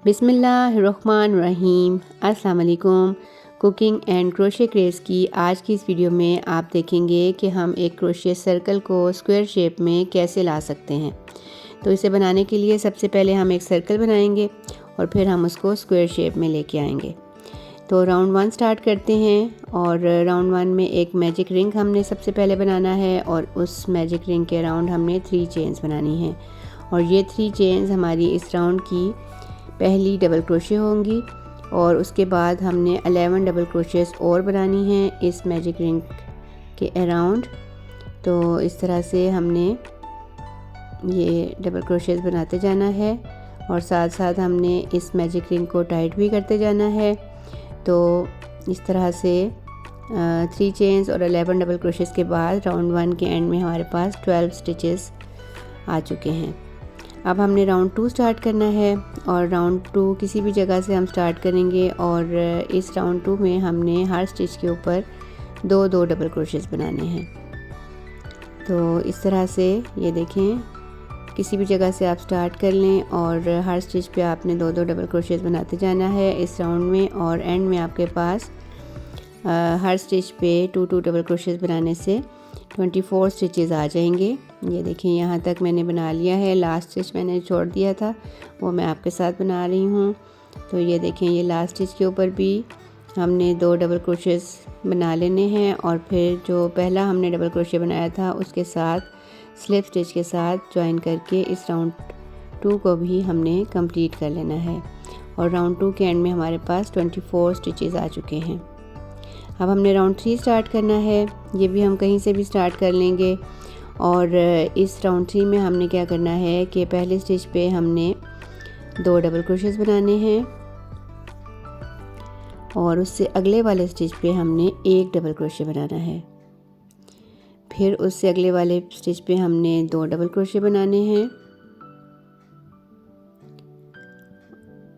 बिस्मिल्लाहिर्रहमानिर्रहीम। अस्सलाम वालेकुम। कुकिंग एंड क्रोशे क्रेज़ की आज की इस वीडियो में आप देखेंगे कि हम एक क्रोशे सर्कल को स्क्वायर शेप में कैसे ला सकते हैं। तो इसे बनाने के लिए सबसे पहले हम एक सर्कल बनाएंगे और फिर हम उसको स्क्वायर शेप में लेके आएंगे। तो राउंड 1 स्टार्ट करते हैं और राउंड 1 में एक मैजिक रिंग हमने सबसे पहले बनाना है और उस मैजिक रिंग के राउंड हमने 3 चेन्स बनानी है और ये 3 चेन्स हमारी इस राउंड की पहली डबल क्रोशे होंगी और उसके बाद हमने 11 डबल क्रोशेस और बनानी हैं इस मैजिक रिंग के अराउंड। तो इस तरह से हमने ये डबल क्रोशेस बनाते जाना है और साथ साथ हमने इस मैजिक रिंग को टाइट भी करते जाना है। तो इस तरह से 3 चेन्स और 11 डबल क्रोशेस के बाद राउंड 1 के एंड में हमारे पास 12 स्टिचेस आ चुके हैं। अब हमने राउंड 2 स्टार्ट करना है और राउंड 2 किसी भी जगह से हम स्टार्ट करेंगे और इस राउंड 2 में हमने हर स्टिच के ऊपर 2-2 डबल क्रोशेस बनाने हैं। तो इस तरह से ये देखें, किसी भी जगह से आप स्टार्ट कर लें और हर स्टिच पे आपने 2-2 डबल क्रोशेस बनाते जाना है इस राउंड में और एंड में आपके पास हर स्टिच पे 2-2 डबल क्रोशेस बनाने से 24 स्टिचेस आ जाएंगे। ये देखें, यहाँ तक मैंने बना लिया है। लास्ट स्टिच मैंने छोड़ दिया था, वो मैं आपके साथ बना रही हूँ। तो ये देखें, ये लास्ट स्टिच के ऊपर भी हमने 2 डबल क्रोशेस बना लेने हैं और फिर जो पहला हमने डबल क्रोशे बनाया था उसके साथ स्लिप स्टिच के साथ ज्वाइन करके इस राउंड 2 को भी हमने कंप्लीट कर लेना है और राउंड 2 के एंड में हमारे पास 24 स्टिचेस आ चुके हैं। अब हमने राउंड 3 स्टार्ट करना है। ये भी हम कहीं से भी स्टार्ट कर लेंगे और इस राउंड 3 में हमने क्या करना है कि पहले स्टिच पे हमने 2 डबल क्रोशेस बनाने हैं और उससे अगले वाले स्टिच पे हमने 1 डबल क्रोशे बनाना है। फिर उससे अगले वाले स्टिच पे हमने 2 डबल क्रोशे बनाने हैं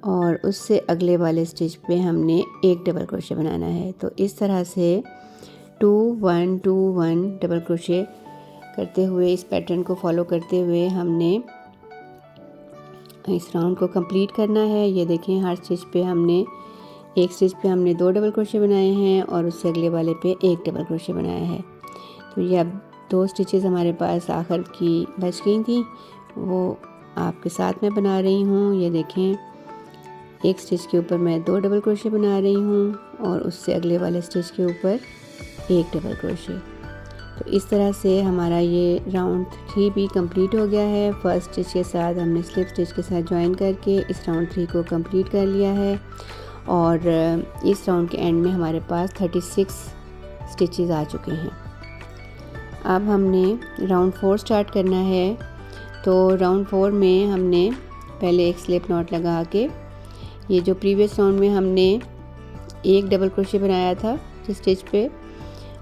और उससे अगले वाले स्टिच पे हमने 1 डबल क्रोशे बनाना है। तो इस तरह से 2-1-2-1 डबल क्रोशे करते हुए इस पैटर्न को फॉलो करते हुए हमने इस राउंड को कंप्लीट करना है। ये देखें, हर स्टिच पे हमने एक स्टिच पे हमने 2 डबल क्रोशे बनाए हैं और उससे अगले वाले पे 1 डबल क्रोशे बनाया है। तो ये अब 2 स्टिचेस हमारे पास आखिर की बच गई थी, वो आपके साथ में बना रही हूँ। ये देखें, एक स्टिच के ऊपर मैं 2 डबल क्रोशे बना रही हूँ और उससे अगले वाले स्टिच के ऊपर 1 डबल क्रोशे। तो इस तरह से हमारा ये राउंड 3 भी कंप्लीट हो गया है। फर्स्ट स्टिच के साथ हमने स्लिप स्टिच के साथ ज्वाइन करके इस राउंड 3 को कंप्लीट कर लिया है और इस राउंड के एंड में हमारे पास 36 स्टिचेस आ चुके हैं। अब हमने राउंड 4 स्टार्ट करना है। तो राउंड 4 में हमने पहले एक स्लिप नॉट लगा के, ये जो प्रीवियस राउंड में हमने 1 डबल क्रोशे बनाया था जिस स्टिच पे,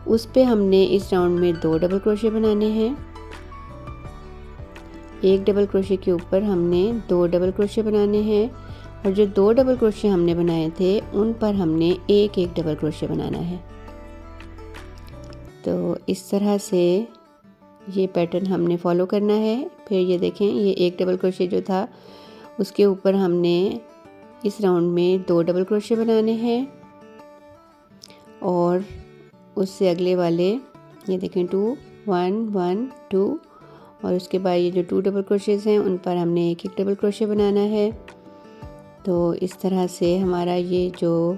उस पे हमने इस राउंड में 2 डबल क्रोशे बनाने हैं। 1 डबल क्रोशे के ऊपर हमने 2 डबल क्रोशे बनाने हैं और जो 2 डबल क्रोशे हमने बनाए थे उन पर हमने 1-1 डबल क्रोशे बनाना है। तो इस तरह से ये पैटर्न हमने फॉलो करना है। फिर ये देखें, ये 1 डबल क्रोशे जो था उसके ऊपर हमने इस राउंड में 2 डबल क्रोशे बनाने हैं और उससे अगले वाले ये देखें 2-1-1-2 और उसके बाद ये जो 2 डबल क्रोशेस हैं उन पर हमने 1-1 डबल क्रोशे बनाना है। तो इस तरह से हमारा ये जो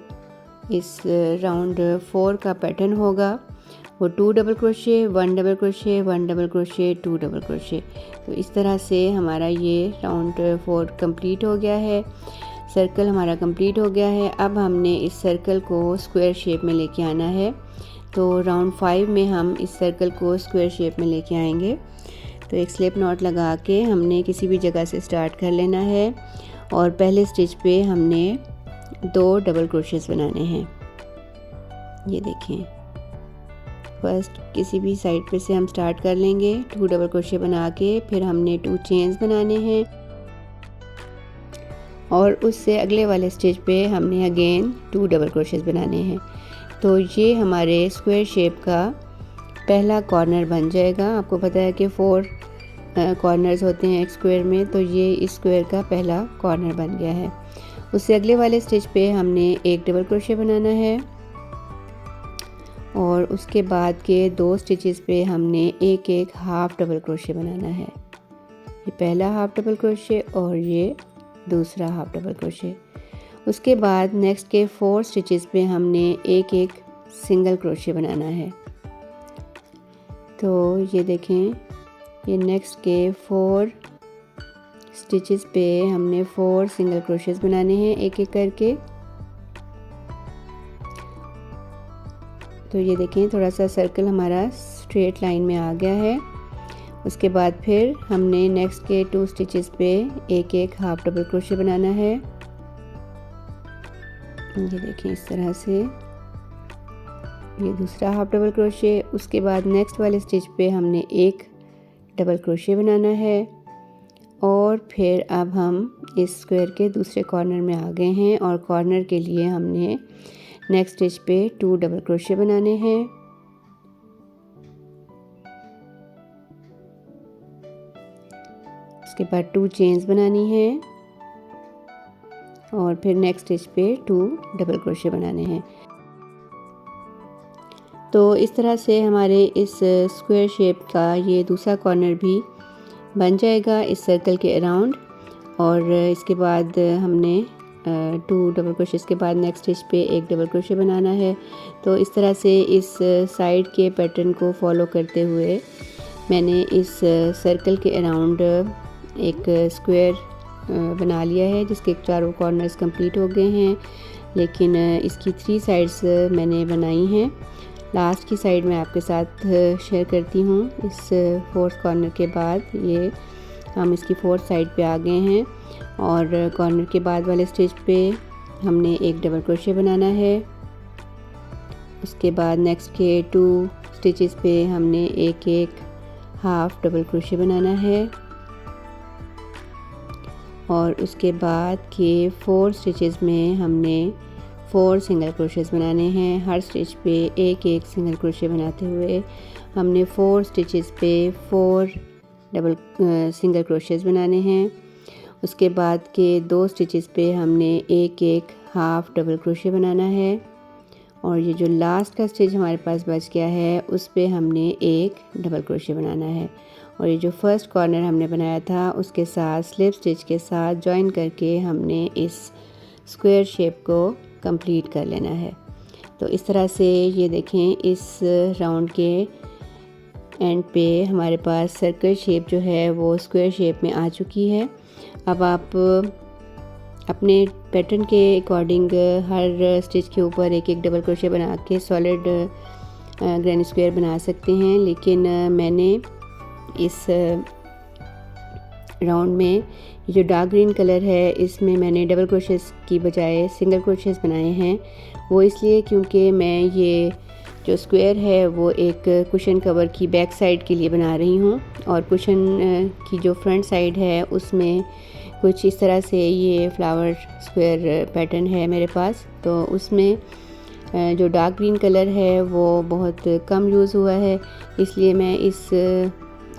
इस राउंड 4 का पैटर्न होगा वो 2 double crochet, 1 double crochet, 1 double crochet, 2 double crochet. तो इस तरह से हमारा ये राउंड 4 कंप्लीट हो गया है। सर्कल हमारा कंप्लीट हो गया है। अब हमने इस सर्कल को स्क्वायर शेप में लेके आना है। तो राउंड 5 में हम इस सर्कल को स्क्वायर शेप में लेके आएंगे। तो एक स्लिप नॉट लगा के हमने किसी भी जगह से स्टार्ट कर लेना है और पहले स्टिच पे हमने 2 डबल क्रोशेस बनाने हैं। ये देखें, फर्स्ट किसी भी साइड पे से हम स्टार्ट कर लेंगे 2 डबल क्रोशे बना के, फिर हमने 2 चेन्स बनाने हैं और उससे अगले वाले स्टिच पे हमने अगेन 2 डबल क्रोशेस बनाने हैं। तो ये हमारे स्क्वायर शेप का पहला कॉर्नर बन जाएगा। आपको पता है कि 4 कॉर्नर्स होते हैं एक स्क्वायर में, तो ये इस स्क्वायर का पहला कॉर्नर बन गया है। उससे अगले वाले स्टिच पे हमने एक डबल क्रोशे बनाना है और उसके बाद के 2 स्टिचेस पे हमने एक एक हाफ डबल क्रोशे बनाना है। ये पहला हाफ डबल क्रोशे और ये दूसरा हाफ डबल क्रोशे। उसके बाद नेक्स्ट के 4 स्टिचेस पे हमने एक एक सिंगल क्रोशे बनाना है। तो ये देखें, ये नेक्स्ट के 4 स्टिचेस पे हमने 4 सिंगल क्रोशेस बनाने हैं एक एक करके। तो ये देखें, थोड़ा सा सर्कल हमारा स्ट्रेट लाइन में आ गया है। उसके बाद फिर हमने नेक्स्ट के 2 स्टिचेस पे एक एक हाफ डबल क्रोशे बनाना है। ये देखें, इस तरह से ये दूसरा हाफ डबल क्रोशे। उसके बाद नेक्स्ट वाले स्टिच पे हमने एक डबल क्रोशे बनाना है और फिर अब हम इस स्क्वायर के दूसरे कॉर्नर में आ गए हैं और कॉर्नर के लिए हमने नेक्स्ट स्टिच पे 2 डबल क्रोशे बनाने हैं। उसके बाद 2 चेन्स बनानी है और फिर नेक्स्ट स्टिच पे 2 डबल क्रोशे बनाने हैं। तो इस तरह से हमारे इस स्क्वायर शेप का ये दूसरा कॉर्नर भी बन जाएगा इस सर्कल के अराउंड। और इसके बाद हमने 2 डबल क्रोशेस के बाद नेक्स्ट स्टिच पे एक डबल क्रोशे बनाना है। तो इस तरह से इस साइड के पैटर्न को फॉलो करते हुए मैंने इस सर्कल के अराउंड एक स्क्वायर बना लिया है जिसके चारों कॉर्नर्स कंप्लीट हो गए हैं, लेकिन इसकी 3 साइड्स मैंने बनाई हैं। लास्ट की साइड मैं आपके साथ शेयर करती हूँ। इस 4th कॉर्नर के बाद ये हम इसकी 4th साइड पे आ गए हैं और कॉर्नर के बाद वाले स्टिच पे हमने एक डबल क्रोशे बनाना है। उसके बाद नेक्स्ट के 2 स्टिचेस पे हमने एक एक हाफ डबल क्रोशे बनाना है और उसके बाद के 4 स्टिचेस में हमने 4 सिंगल क्रोशेस बनाने हैं। हर स्टिच पे एक एक सिंगल क्रोशे बनाते हुए हमने 4 स्टिचेस पे 4 डबल सिंगल क्रोशेस बनाने हैं। उसके बाद के 2 स्टिचेस पे हमने एक एक हाफ डबल क्रोशे बनाना है और ये जो लास्ट का स्टिच हमारे पास बच गया है उस पे हमने एक डबल क्रोशे बनाना है और ये जो फर्स्ट कॉर्नर हमने बनाया था उसके साथ स्लिप स्टिच के साथ जॉइन करके हमने इस स्क्वायर शेप को कंप्लीट कर लेना है। तो इस तरह से ये देखें, इस राउंड के एंड पे हमारे पास सर्कल शेप जो है वो स्क्वायर शेप में आ चुकी है। अब आप अपने पैटर्न के अकॉर्डिंग हर स्टिच के ऊपर एक एक डबल क्रोशे बना के सॉलिड ग्रैनी स्क्वायर बना सकते हैं, लेकिन मैंने इस राउंड में ये जो डार्क ग्रीन कलर है इसमें मैंने डबल क्रोशेस की बजाय सिंगल क्रोशेस बनाए हैं। वो इसलिए क्योंकि मैं ये जो स्क्वायर है वो एक कुशन कवर की बैक साइड के लिए बना रही हूँ और कुशन की जो फ्रंट साइड है उसमें कुछ इस तरह से ये फ्लावर स्क्वायर पैटर्न है मेरे पास। तो उसमें जो डार्क ग्रीन कलर है वो बहुत कम यूज़ हुआ है, इसलिए मैं इस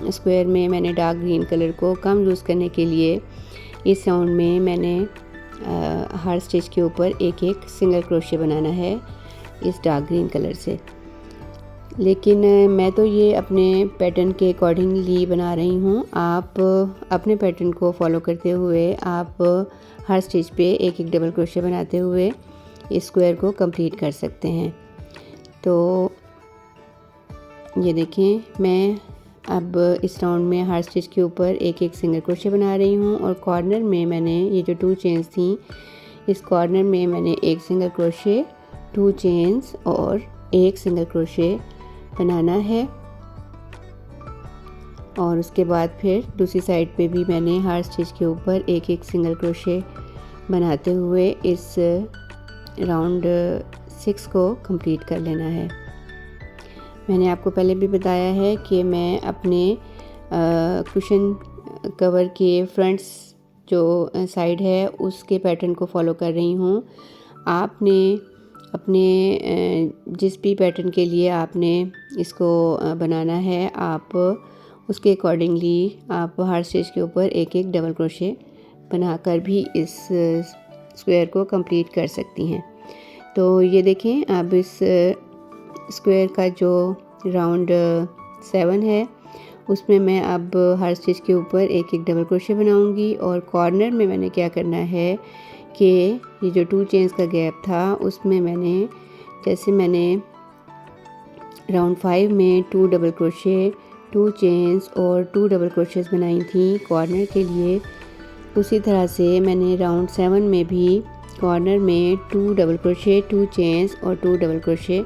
स्क्वायर में मैंने डार्क ग्रीन कलर को कम यूज़ करने के लिए इस राउंड में मैंने हर स्टिच के ऊपर एक एक सिंगल क्रोशे बनाना है इस डार्क ग्रीन कलर से। लेकिन मैं तो ये अपने पैटर्न के अकॉर्डिंगली बना रही हूँ। आप अपने पैटर्न को फॉलो करते हुए आप हर स्टिच पे एक एक डबल क्रोशे बनाते हुए इस स्क्वायर को कंप्लीट कर सकते हैं। तो ये देखें, मैं अब इस राउंड में हर स्टिच के ऊपर एक एक सिंगल क्रोशे बना रही हूँ और कॉर्नर में मैंने ये जो 2 चेन्स थी इस कॉर्नर में मैंने एक सिंगल क्रोशे, 2 चेन्स और एक सिंगल क्रोशे बनाना है और उसके बाद फिर दूसरी साइड पे भी मैंने हर स्टिच के ऊपर एक एक सिंगल क्रोशे बनाते हुए इस राउंड 6 को कंप्लीट कर लेना है। मैंने आपको पहले भी बताया है कि मैं अपने कुशन कवर के फ्रंट्स जो साइड है उसके पैटर्न को फॉलो कर रही हूँ। आपने अपने जिस भी पैटर्न के लिए आपने इसको बनाना है आप उसके अकॉर्डिंगली आप हर स्टिच के ऊपर एक एक डबल क्रोशे बनाकर भी इस स्क्वायर को कंप्लीट कर सकती हैं। तो ये देखें, अब इस स्क्वायर का जो राउंड 7 है उसमें मैं अब हर स्टिच के ऊपर एक एक डबल क्रोशे बनाऊंगी। और कॉर्नर में मैंने क्या करना है कि ये जो 2 चेन्स का गैप था उसमें मैंने राउंड 5 में 2 डबल क्रोशे, 2 चेन्स और 2 डबल क्रोशेस बनाई थी कॉर्नर के लिए, उसी तरह से मैंने राउंड 7 में भी कॉर्नर में 2 डबल क्रोशे, 2 चेन्स और 2 डबल क्रोशे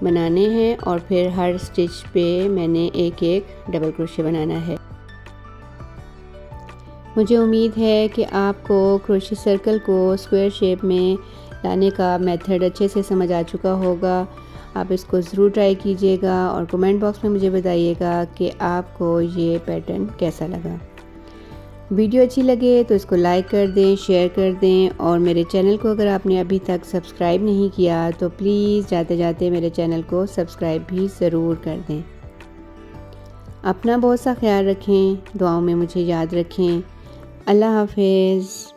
बनाने हैं। और फिर हर स्टिच पे मैंने एक एक डबल क्रोशे बनाना है। मुझे उम्मीद है कि आपको क्रोशे सर्कल को स्क्वायर शेप में लाने का मेथड अच्छे से समझ आ चुका होगा। आप इसको ज़रूर ट्राई कीजिएगा और कमेंट बॉक्स में मुझे बताइएगा कि आपको ये पैटर्न कैसा लगा। वीडियो अच्छी लगे तो इसको लाइक कर दें, शेयर कर दें और मेरे चैनल को अगर आपने अभी तक सब्सक्राइब नहीं किया तो प्लीज़ जाते जाते मेरे चैनल को सब्सक्राइब भी ज़रूर कर दें। अपना बहुत सा ख्याल रखें, दुआओं में मुझे याद रखें। अल्लाह हाफ़िज़।